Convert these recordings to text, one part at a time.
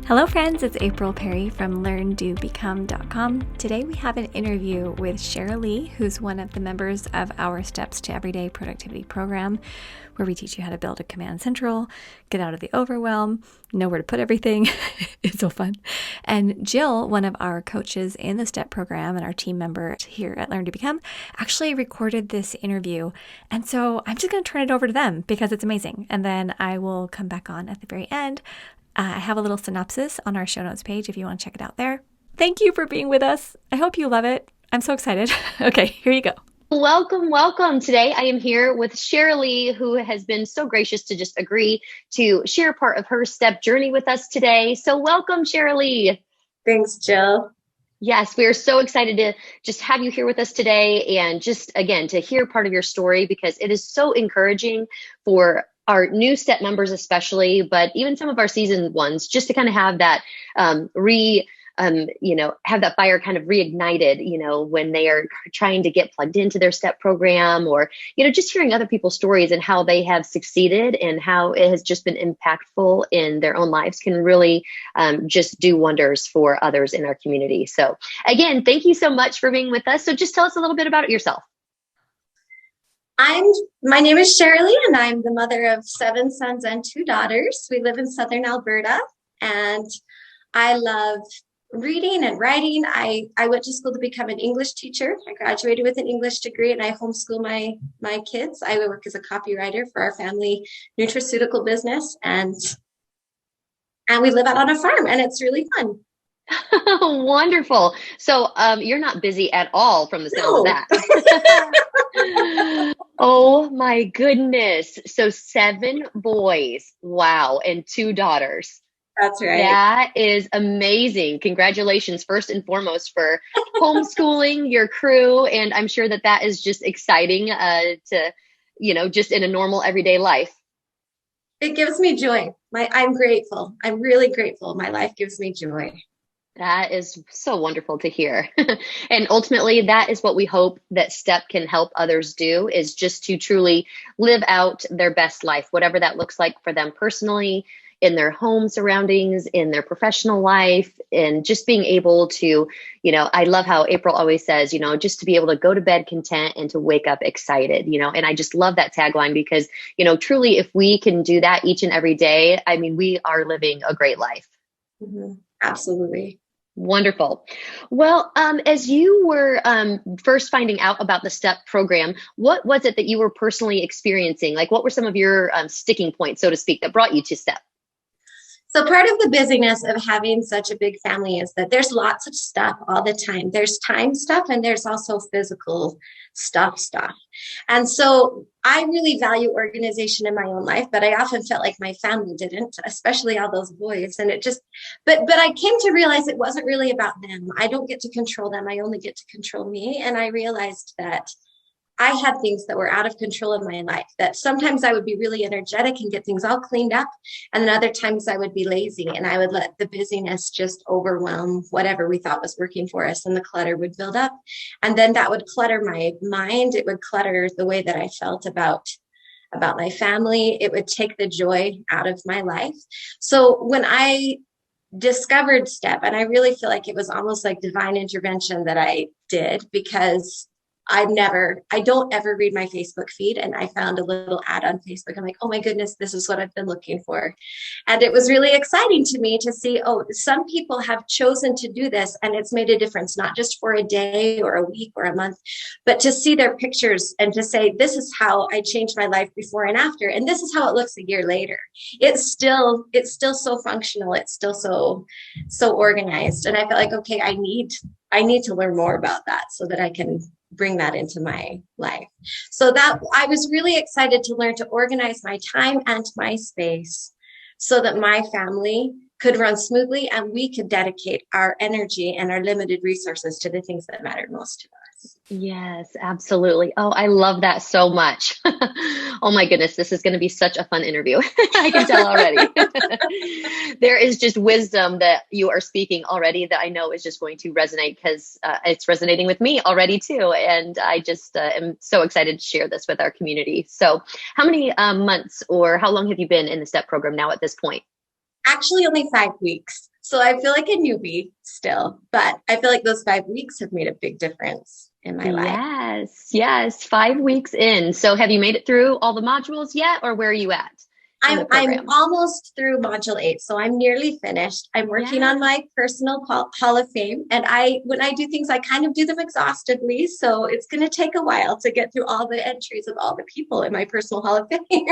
Hello friends, it's April Perry from LearnDoBecome.com. Today we have an interview with Sheralee, who's one of the members of our Steps to Everyday Productivity program, where we teach you how to build a command central, get out of the overwhelm, know where to put everything. It's so fun. And Jill, one of our coaches in the STEP program and our team member here at Learn to Become, actually recorded this interview. And so I'm just going to turn it over to them because it's amazing. And then I will come back on at the very end. I have a little synopsis on our show notes page if you want to check it out there. Thank you for being with us. I hope you love it. I'm so excited. Okay, here you go. Welcome, welcome. Today I am here with Sheralee, who has been so gracious to just agree to share part of her STEP journey with us today. So welcome, Sheralee. Thanks, Jill. Yes, we are so excited to just have you here with us today and just, again, to hear part of your story because it is so encouraging for our new STEP members especially, but even some of our seasoned ones, just to kind of have that have that fire kind of reignited, when they are trying to get plugged into their STEP program or, just hearing other people's stories and how they have succeeded and how it has just been impactful in their own lives can really just do wonders for others in our community. So again, thank you so much for being with us. So just tell us a little bit about yourself. My name is Sheralee, and I'm the mother of 7 sons and 2 daughters. We live in Southern Alberta, and I love reading and writing. I went to school to become an English teacher. I graduated with an English degree, and I homeschool my kids. I work as a copywriter for our family nutraceutical business, and we live out on a farm, and it's really fun. Wonderful. So you're not busy at all from the sound of that. Oh my goodness. So 7 boys. Wow. And 2 daughters. That's right. That is amazing. Congratulations, first and foremost, for homeschooling your crew. And I'm sure that is just exciting to, just in a normal everyday life. It gives me joy. I'm grateful. I'm really grateful. My life gives me joy. That is so wonderful to hear. And ultimately, that is what we hope that STEP can help others do, is just to truly live out their best life, whatever that looks like for them personally, in their home surroundings, in their professional life, and just being able to, I love how April always says, just to be able to go to bed content and to wake up excited, and I just love that tagline because, truly, if we can do that each and every day, I mean, we are living a great life. Mm-hmm. Absolutely. Wonderful. Well, as you were first finding out about the STEP program, what was it that you were personally experiencing? Like, what were some of your sticking points, so to speak, that brought you to STEP? So part of the busyness of having such a big family is that there's lots of stuff all the time. There's time stuff and there's also physical stuff. And so I really value organization in my own life, but I often felt like my family didn't, especially all those boys. And but I came to realize it wasn't really about them. I don't get to control them. I only get to control me. And I realized that I had things that were out of control in my life, that sometimes I would be really energetic and get things all cleaned up. And then other times I would be lazy and I would let the busyness just overwhelm whatever we thought was working for us. And the clutter would build up. And then that would clutter my mind. It would clutter the way that I felt about my family. It would take the joy out of my life. So when I discovered STEP, and I really feel like it was almost like divine intervention that I did, because I don't ever read my Facebook feed. And I found a little ad on Facebook. I'm like, oh my goodness, this is what I've been looking for. And it was really exciting to me to see, some people have chosen to do this and it's made a difference, not just for a day or a week or a month, but to see their pictures and to say, this is how I changed my life before and after. And this is how it looks a year later. It's still so functional. It's still so organized. And I felt like, okay, I need to learn more about that so that I can bring that into my life. So that I was really excited to learn to organize my time and my space so that my family could run smoothly and we could dedicate our energy and our limited resources to the things that mattered most to us. Yes, absolutely. Oh, I love that so much. Oh my goodness, this is going to be such a fun interview. I can tell already. There is just wisdom that you are speaking already that I know is just going to resonate because it's resonating with me already too. And I just am so excited to share this with our community. So how many months or how long have you been in the STEP program now at this point? Actually, only 5 weeks. So I feel like a newbie still, but I feel like those 5 weeks have made a big difference in my life. Yes, yes. 5 weeks in. So have you made it through all the modules yet, or where are you at in the I'm program? almost through module 8, so I'm nearly finished. I'm working Yeah. on my personal Hall of Fame, and when I do things, I kind of do them exhaustively. So it's going to take a while to get through all the entries of all the people in my personal Hall of Fame,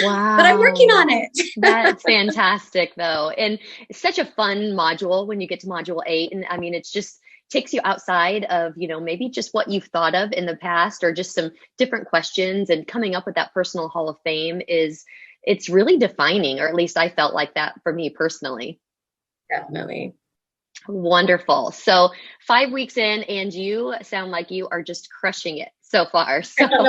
but I'm working Wow. on it. That's fantastic, though. And it's such a fun module when you get to module 8. And I mean, it's just takes you outside of, maybe just what you've thought of in the past or just some different questions. And coming up with that personal Hall of Fame it's really defining, or at least I felt like that for me personally. Definitely. Wonderful. So 5 weeks in, and you sound like you are just crushing it so far. So I don't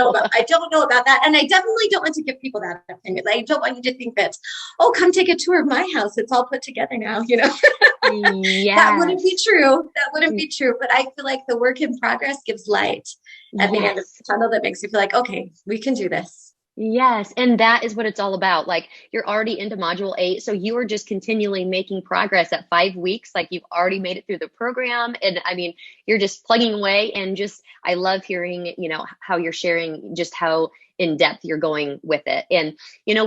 know about that. And I definitely don't want to give people that opinion. I don't want you to think that, oh, come take a tour of my house. It's all put together now, That wouldn't be yes. true. That wouldn't be true. But I feel like the work in progress gives light at the end of Yes. the tunnel that makes you feel like, okay, we can do this. Yes, and that is what it's all about. Like you're already into module 8, so you are just continually making progress at 5 weeks. Like you've already made it through the program. And I mean, you're just plugging away and just, I love hearing, how you're sharing just how in depth you're going with it. And,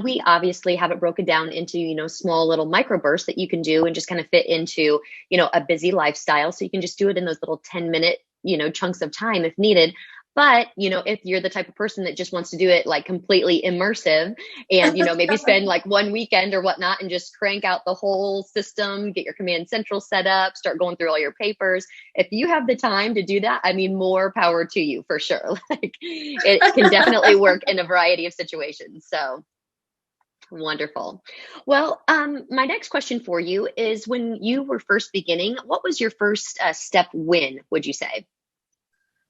we obviously have it broken down into, small little microbursts that you can do and just kind of fit into, a busy lifestyle. So you can just do it in those little 10-minute, chunks of time if needed. But, if you're the type of person that just wants to do it like completely immersive and, maybe spend like one weekend or whatnot and just crank out the whole system, get your command central set up, start going through all your papers. If you have the time to do that, I mean, more power to you for sure. Like it can definitely work in a variety of situations. So wonderful. Well, my next question for you is when you were first beginning, what was your first step win, would you say?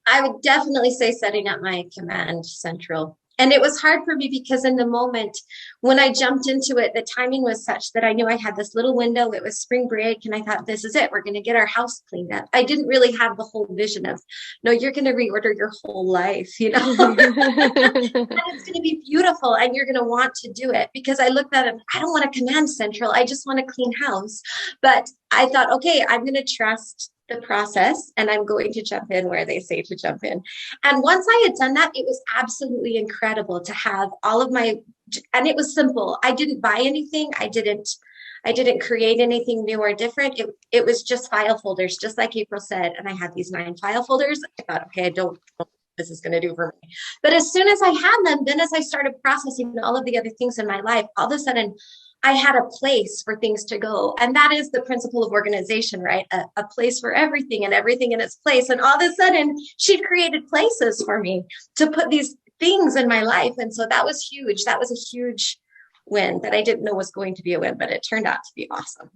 I would definitely say setting up my command central. And it was hard for me because in the moment when I jumped into it, the timing was such that I knew I had this little window. It was spring break. And I thought, this is it. We're going to get our house cleaned up. I didn't really have the whole vision of, no, you're going to reorder your whole life, and it's going to be beautiful. And you're going to want to do it because I looked at it. I don't want a command central. I just want a clean house. But I thought, okay, I'm going to trust the process and I'm going to jump in where they say to jump in. And once I had done that, it was absolutely incredible to have all of and it was simple. I didn't buy anything. I didn't create anything new or different. It was just file folders, just like April said. And I had these 9 file folders. I thought, okay, I don't know what this is going to do for me. But as soon as I had them, then as I started processing all of the other things in my life, all of a sudden I had a place for things to go. And that is the principle of organization, right? A place for everything and everything in its place. And all of a sudden, she'd created places for me to put these things in my life. And so that was huge. That was a huge win that I didn't know was going to be a win, but it turned out to be awesome.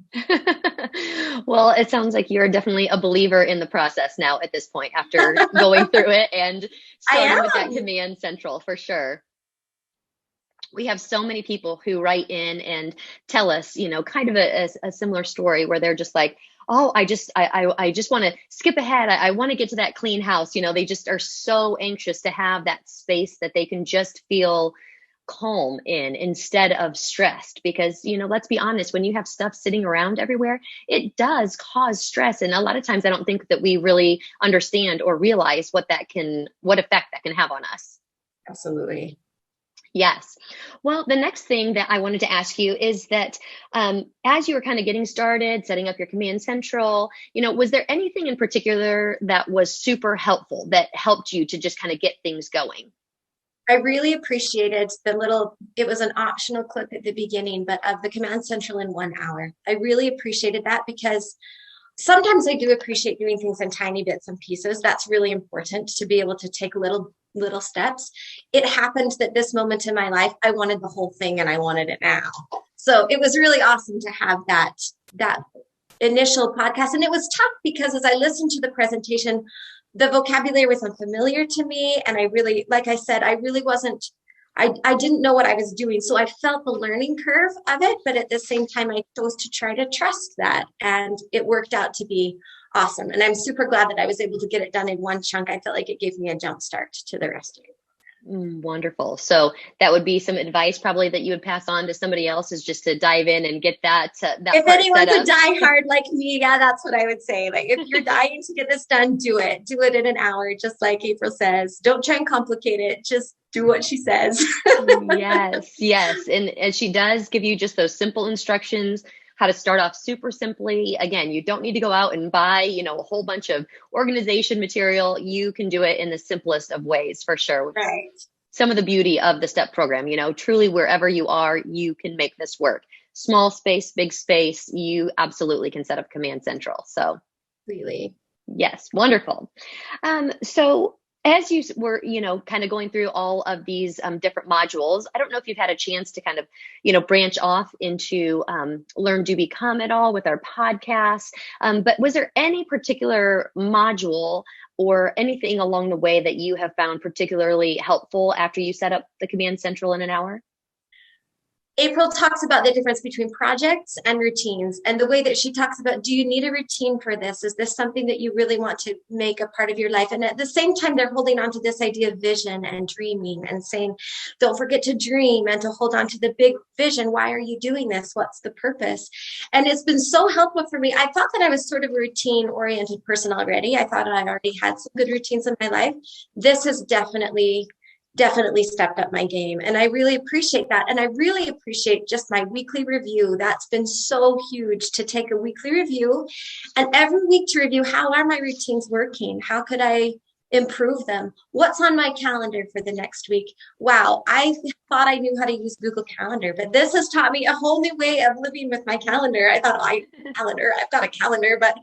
Well, it sounds like you're definitely a believer in the process now at this point after going through it and starting with that command central for sure. We have so many people who write in and tell us, kind of a similar story where they're just like, oh, I just want to skip ahead. I want to get to that clean house. They just are so anxious to have that space that they can just feel calm in instead of stressed because, let's be honest, when you have stuff sitting around everywhere, it does cause stress. And a lot of times I don't think that we really understand or realize what effect that can have on us. Absolutely. Yes. Well, the next thing that I wanted to ask you is that as you were kind of getting started, setting up your command central, was there anything in particular that was super helpful that helped you to just kind of get things going? I really appreciated it was an optional clip at the beginning, but of the command central in 1 hour. I really appreciated that because sometimes I do appreciate doing things in tiny bits and pieces. That's really important to be able to take little steps. It happened that this moment in my life, I wanted the whole thing and I wanted it now. So it was really awesome to have that initial podcast. And it was tough because as I listened to the presentation, the vocabulary was unfamiliar to me. And I really, like I said, I didn't know what I was doing. So I felt the learning curve of it. But at the same time, I chose to try to trust that. And it worked out to be awesome. And I'm super glad that I was able to get it done in one chunk. I felt like it gave me a jump start to the rest of it. Wonderful. So that would be some advice probably that you would pass on to somebody else, is just to dive in and get that If part set anyone's a up. diehard like me, yeah, that's what I would say. Like, if you're dying to get this done, do it. Do it in an hour, just like April says. Don't try and complicate it. Just do what she says. Yes, yes. And she does give you just those simple instructions, how to start off super simply. Again, you don't need to go out and buy, a whole bunch of organization material. You can do it in the simplest of ways, for sure. Right. Some of the beauty of the STEP program, truly wherever you are, you can make this work. Small space, big space, you absolutely can set up Command Central. So Really. yes, wonderful. So as you were, kind of going through all of these different modules, I don't know if you've had a chance to kind of, branch off into Learn, Do, Become at all with our podcast. But was there any particular module or anything along the way that you have found particularly helpful after you set up the Command Central in an hour? April talks about the difference between projects and routines, and the way that she talks about, do you need a routine for this? Is this something that you really want to make a part of your life? And at the same time, they're holding on to this idea of vision and dreaming and saying, don't forget to dream and to hold on to the big vision. Why are you doing this? What's the purpose? And it's been so helpful for me. I thought that I was sort of a routine oriented person already. I thought I already had some good routines in my life. This has definitely stepped up my game. And I really appreciate that. And I really appreciate just my weekly review. That's been so huge, to take a weekly review and every week to review, how are my routines working? How could I improve them? What's on my calendar for the next week? Wow, I thought I knew how to use Google Calendar, but this has taught me a whole new way of living with my calendar. I thought, I've got a calendar, but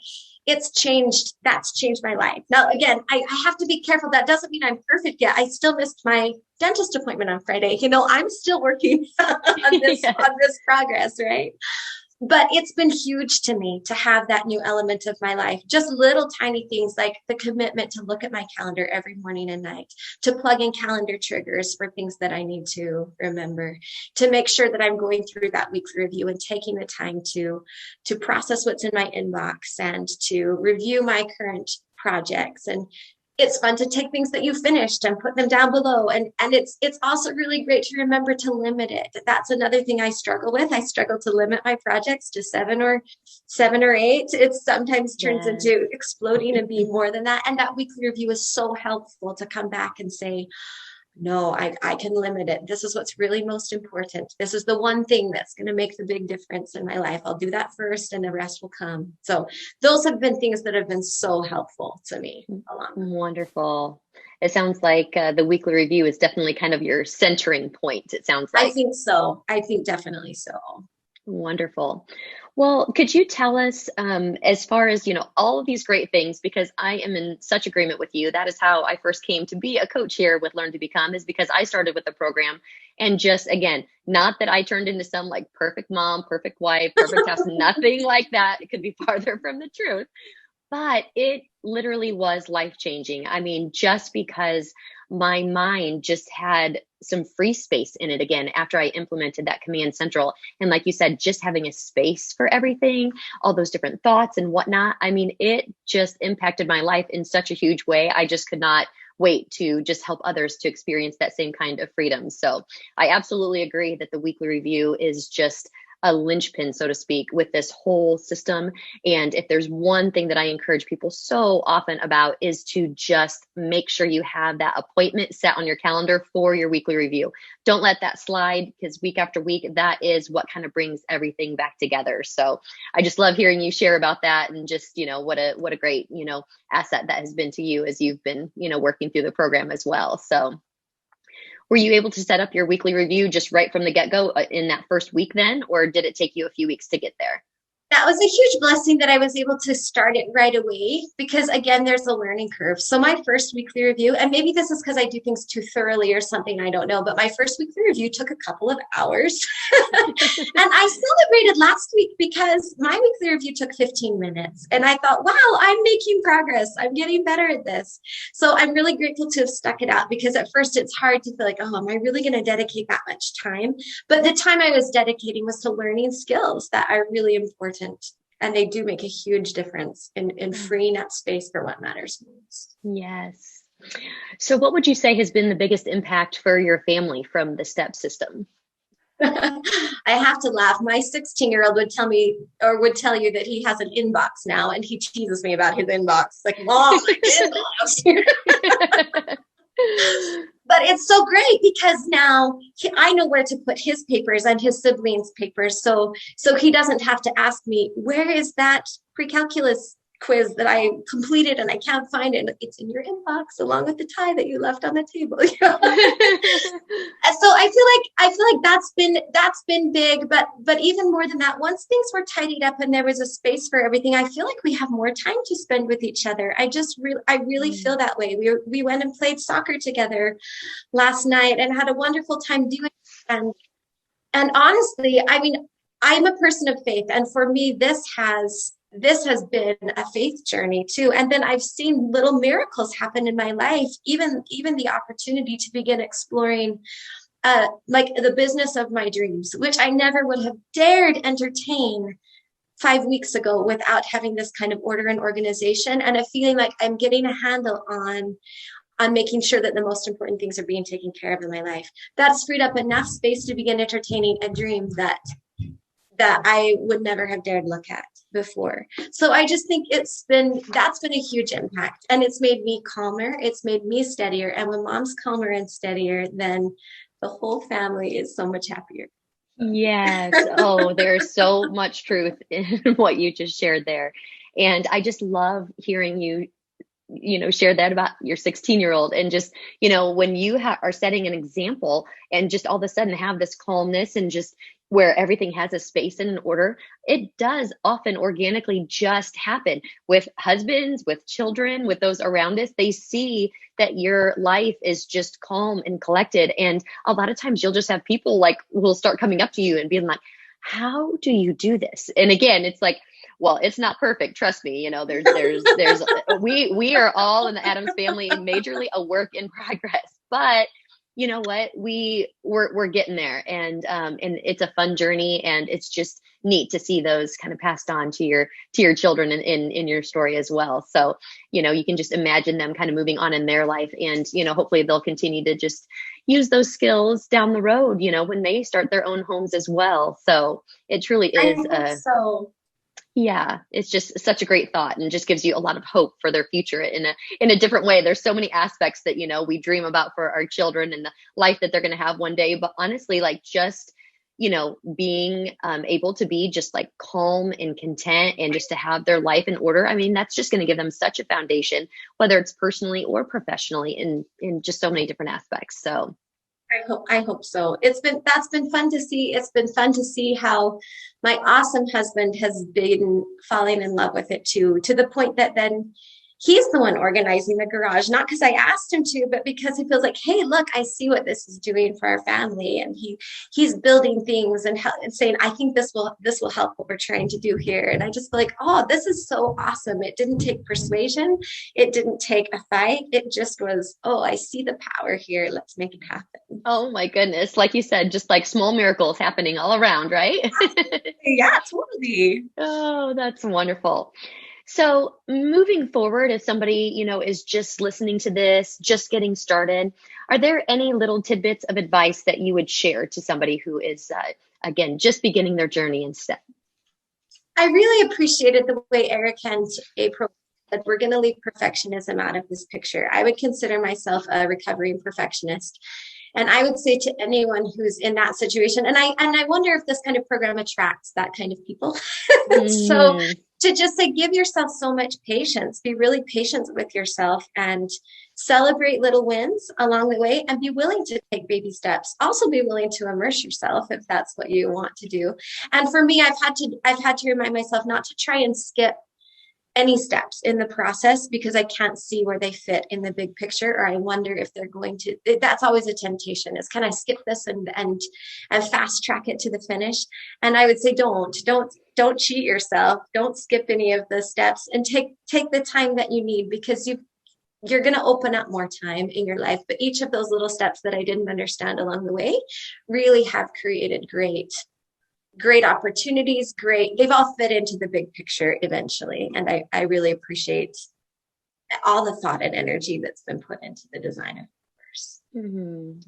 that's changed my life. Now, again, I have to be careful. That doesn't mean I'm perfect yet. I still missed my dentist appointment on Friday. I'm still working on this progress, right? But it's been huge to me to have that new element of my life. Just little tiny things like the commitment to look at my calendar every morning and night, to plug in calendar triggers for things that I need to remember, to make sure that I'm going through that weekly review and taking the time to process what's in my inbox and to review my current projects. And it's fun to take things that you finished and put them down below. And it's also really great to remember to limit it. That's another thing I struggle with. I struggle to limit my projects to 7 or 8. It sometimes turns into exploding and being more than that. And that weekly review is so helpful to come back and say, no, I can limit it. This is what's really most important. This is the one thing that's going to make the big difference in my life. I'll do that first and the rest will come. So those have been things that have been so helpful to me along. Wonderful. It sounds like the weekly review is definitely kind of your centering point. It sounds like. I think so. I think definitely so. Wonderful. Well, could you tell us, as far as, all of these great things, because I am in such agreement with you. That is how I first came to be a coach here with Learn to Become, is because I started with the program, and just, again, not that I turned into some like perfect mom, perfect wife, perfect house, nothing like that. It could be farther from the truth, but it literally was life-changing. I mean, just because my mind just had some free space in it again after I implemented that Command Central. And like you said, just having a space for everything, all those different thoughts and whatnot. I mean, it just impacted my life in such a huge way. I just could not wait to just help others to experience that same kind of freedom. So I absolutely agree that the weekly review is just a linchpin, so to speak, with this whole system. And if there's one thing that I encourage people so often about, is to just make sure you have that appointment set on your calendar for your weekly review. Don't let that slide, because week after week, that is what kind of brings everything back together. So I just love hearing you share about that, and just, what a great, asset that has been to you as you've been, working through the program as well. So were you able to set up your weekly review just right from the get-go in that first week then, or did it take you a few weeks to get there? That was a huge blessing that I was able to start it right away, because again, there's a learning curve. So my first weekly review, and maybe this is because I do things too thoroughly or something, I don't know, but my first weekly review took a couple of hours. And I celebrated last week because my weekly review took 15 minutes. And I thought, wow, I'm making progress. I'm getting better at this. So I'm really grateful to have stuck it out, because at first it's hard to feel like, oh, am I really going to dedicate that much time? But the time I was dedicating was to learning skills that are really important. And they do make a huge difference in freeing up space for what matters most. Yes. So what would you say has been the biggest impact for your family from the STEP system? I have to laugh. My 16-year-old would tell me, or would tell you, that he has an inbox now, and he teases me about his inbox. Like, Mom, my inbox. But it's so great because now I know where to put his papers and his siblings' papers. So he doesn't have to ask me, where is that pre-calculus quiz that I completed and I can't find it. It's in your inbox along with the tie that you left on the table. So I feel like that's been big, but even more than that, once things were tidied up and there was a space for everything, I feel like we have more time to spend with each other. I really feel that way. We went and played soccer together last night and had a wonderful time doing it. And honestly, I mean, I'm a person of faith, and for me, this has been a faith journey too. And then I've seen little miracles happen in my life, even the opportunity to begin exploring like the business of my dreams, which I never would have dared entertain 5 weeks ago without having this kind of order and organization and a feeling like I'm getting a handle on making sure that the most important things are being taken care of in my life. That's freed up enough space to begin entertaining a dream that I would never have dared look at before. So I just think that's been a huge impact, and it's made me calmer. It's made me steadier. And when Mom's calmer and steadier, then the whole family is so much happier. Yes. Oh, there's so much truth in what you just shared there. And I just love hearing you, share that about your 16-year-old, and just, when you are setting an example and just all of a sudden have this calmness and just where everything has a space and an order, it does often organically just happen with husbands, with children, with those around us. They see that your life is just calm and collected. And a lot of times you'll just have people like will start coming up to you and being like, how do you do this? And again, it's like, well, it's not perfect. Trust me. We are all in the Addams family majorly a work in progress, but you know what, we're getting there, and it's a fun journey, and it's just neat to see those kind of passed on to your children in your story as well. So, you can just imagine them kind of moving on in their life, and, hopefully they'll continue to just use those skills down the road, when they start their own homes as well. So it truly is yeah, it's just such a great thought, and just gives you a lot of hope for their future in a different way. There's so many aspects that, we dream about for our children and the life that they're going to have one day. But honestly, like just, being able to be just like calm and content and just to have their life in order. I mean, that's just going to give them such a foundation, whether it's personally or professionally in just so many different aspects. So I hope so. That's been fun to see. It's been fun to see how my awesome husband has been falling in love with it too, to the point that then he's the one organizing the garage, not because I asked him to, but because he feels like, hey, look, I see what this is doing for our family. And he's building things and saying, I think this will help what we're trying to do here. And I just feel like, oh, this is so awesome. It didn't take persuasion. It didn't take a fight. It just was, oh, I see the power here. Let's make it happen. oh my goodness, like you said, just like small miracles happening all around, right? Yeah, totally. Oh, that's wonderful. So moving forward, if somebody, is just listening to this, just getting started, are there any little tidbits of advice that you would share to somebody who is, again, just beginning their journey in STEP? I really appreciated the way Eric and April said we're going to leave perfectionism out of this picture. I would consider myself a recovering perfectionist. And I would say to anyone who's in that situation, and I wonder if this kind of program attracts that kind of people. So to just say, give yourself so much patience, be really patient with yourself, and celebrate little wins along the way, and be willing to take baby steps. Also be willing to immerse yourself if that's what you want to do. And for me, I've had to remind myself not to try and skip any steps in the process because I can't see where they fit in the big picture, or I wonder if they're going to. That's always a temptation, is can I skip this and fast track it to the finish? And I would say don't cheat yourself. Don't skip any of the steps, and take the time that you need, because you're going to open up more time in your life. But each of those little steps that I didn't understand along the way really have created great opportunities. They've all fit into the big picture eventually. And I really appreciate all the thought and energy that's been put into the design of the course.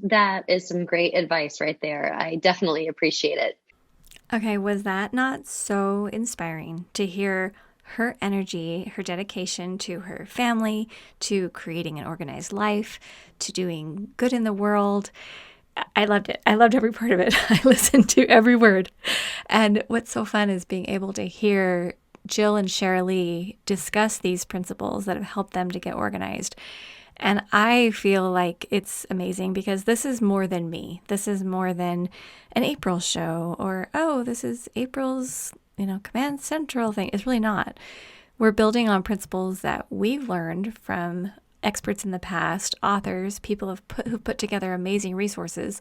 That is some great advice right there. I definitely appreciate it. Okay, was that not so inspiring to hear her energy, her dedication to her family, to creating an organized life, to doing good in the world? I loved it. I loved every part of it. I listened to every word. And what's so fun is being able to hear Jill and Sheralee discuss these principles that have helped them to get organized. And I feel like it's amazing because this is more than me. This is more than an April show or, oh, this is April's, Command Central thing. It's really not. We're building on principles that we've learned from experts in the past, authors, people who've put together amazing resources.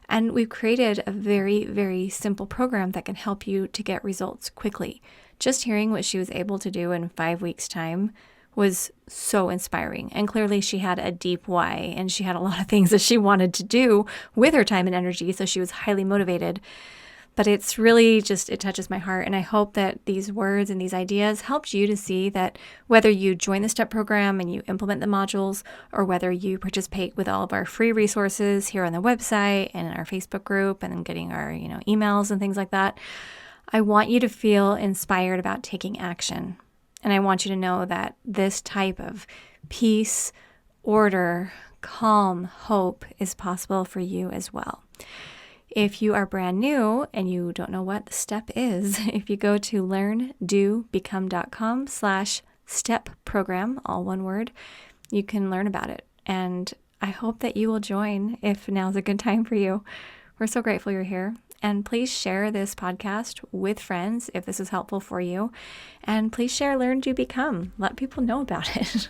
And we've created a very, very simple program that can help you to get results quickly. Just hearing what she was able to do in 5 weeks' time was so inspiring. And clearly she had a deep why, and she had a lot of things that she wanted to do with her time and energy. So she was highly motivated. But it's really just, it touches my heart. And I hope that these words and these ideas helped you to see that whether you join the STEP program and you implement the modules, or whether you participate with all of our free resources here on the website and in our Facebook group and getting our, emails and things like that, I want you to feel inspired about taking action. And I want you to know that this type of peace, order, calm, hope is possible for you as well. If you are brand new and you don't know what the STEP is, if you go to learndobecome.com/STEP program, all one word, you can learn about it. And I hope that you will join if now's a good time for you. We're so grateful you're here. And please share this podcast with friends if this is helpful for you. And please share Learn, Do, Become. Let people know about it.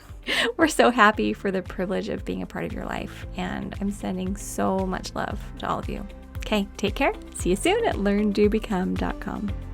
We're so happy for the privilege of being a part of your life. And I'm sending so much love to all of you. Okay, take care. See you soon at learndobecome.com.